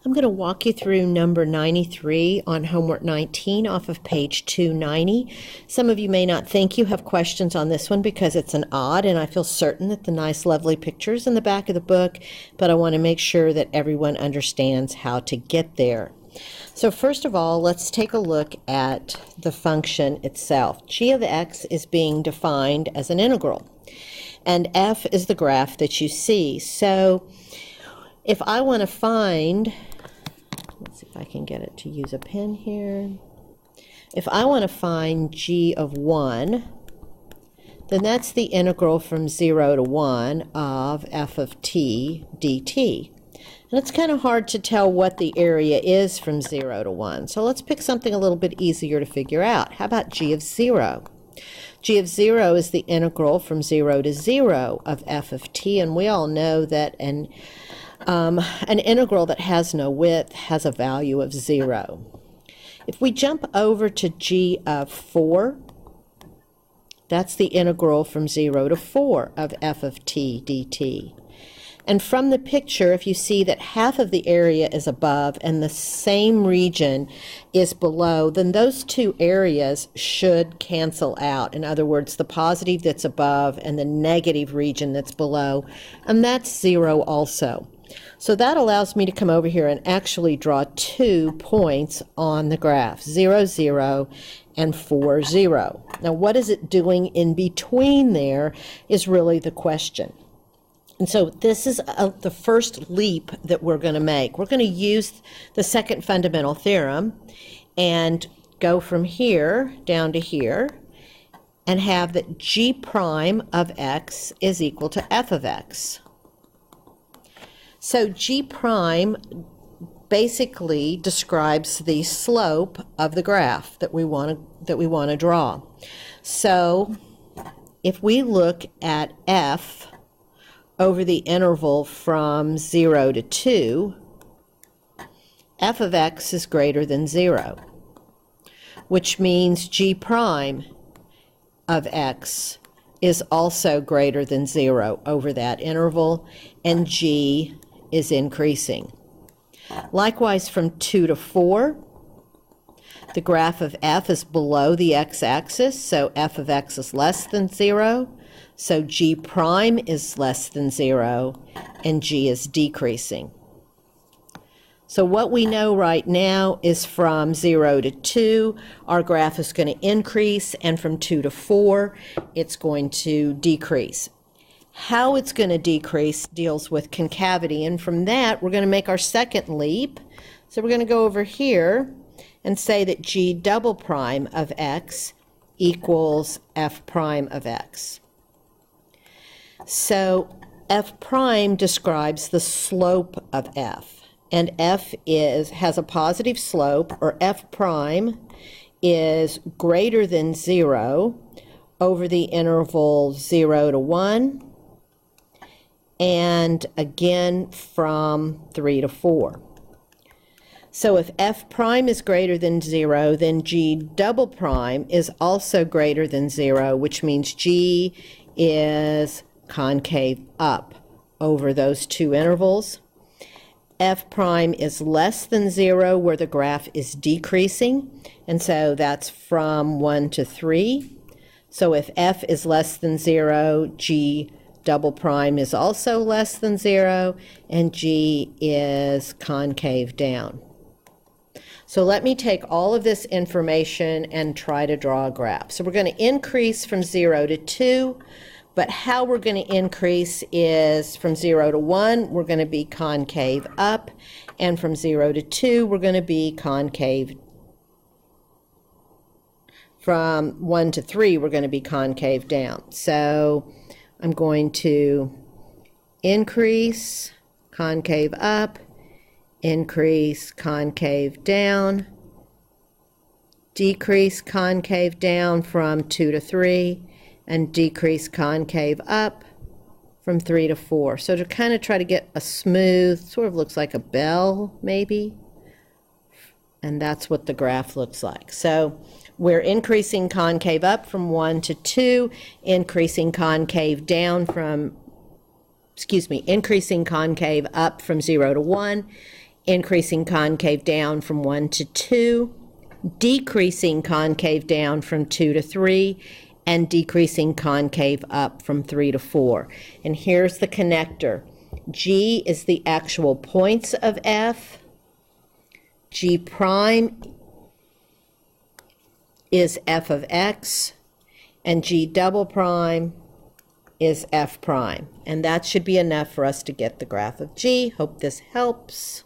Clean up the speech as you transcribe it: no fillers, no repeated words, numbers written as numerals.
I'm going to walk you through number 93 on homework 19 off of page 290. Some of you may not think you have questions on this one because it's an odd, and I feel certain that the nice, lovely pictures in the back of the book, but I want to make sure that everyone understands how to get there. So first of all, let's take a look at the function itself. G of x is being defined as an integral, and f is the graph that you see. So if I want to find, let's see if I can get it to use a pen here. If I want to find g of 1, then that's the integral from 0 to 1 of f of t dt. And it's kind of hard to tell what the area is from 0 to 1. So let's pick something a little bit easier to figure out. How about g of 0? G of 0 is the integral from 0 to 0 of f of t, and we all know that an integral that has no width has a value of 0. If we jump over to g of 4, that's the integral from 0 to 4 of f of t dt. And from the picture, if you see that half of the area is above and the same region is below, then those two areas should cancel out. In other words, the positive that's above and the negative region that's below, and that's 0 also. So that allows me to come over here and actually draw 2 points on the graph, 0, 0, and 4, 0. Now, what is it doing in between there is really the question. And so this is the first leap that we're going to make. We're going to use the second fundamental theorem and go from here down to here and have that g prime of x is equal to f of x. So g prime basically describes the slope of the graph that we want to draw. So if we look at f over the interval from 0 to 2, f of x is greater than 0, which means g prime of x is also greater than 0 over that interval, and g is increasing. Likewise, from 2 to 4, the graph of f is below the x-axis, so f of x is less than 0. So g prime is less than 0, and g is decreasing. So what we know right now is from 0 to 2, our graph is going to increase, and from 2 to 4, it's going to decrease. How it's going to decrease deals with concavity, and from that, we're going to make our second leap. So we're going to go over here and say that g double prime of x equals f prime of x. So f prime describes the slope of f, and f has a positive slope, or f prime is greater than 0 over the interval 0 to 1, and again from 3 to 4. So if f prime is greater than 0, then g double prime is also greater than 0, which means g is concave up over those two intervals. F prime is less than 0 where the graph is decreasing, and so that's from 1 to 3. So if f is less than 0, g double prime is also less than 0, and g is concave down. So let me take all of this information and try to draw a graph. So we're going to increase from 0 to 2, but how we're going to increase is from 0 to 1, we're going to be concave up, and from 0 to 2, we're going to be concave. From 1 to 3, we're going to be concave down. So I'm going to increase, concave up, increase, concave down, decrease, concave down from 2 to 3, and decrease concave up from 3 to 4. So to kind of try to get a smooth, sort of looks like a bell maybe, and that's what the graph looks like. So we're increasing concave up from 1 to 2, increasing concave down from, increasing concave up from 0 to 1, increasing concave down from 1 to 2, decreasing concave down from 2 to 3, and decreasing concave up from 3 to 4. And here's the connector. G is the actual points of F. G prime is f of x, and G double prime is f prime. And that should be enough for us to get the graph of G. Hope this helps.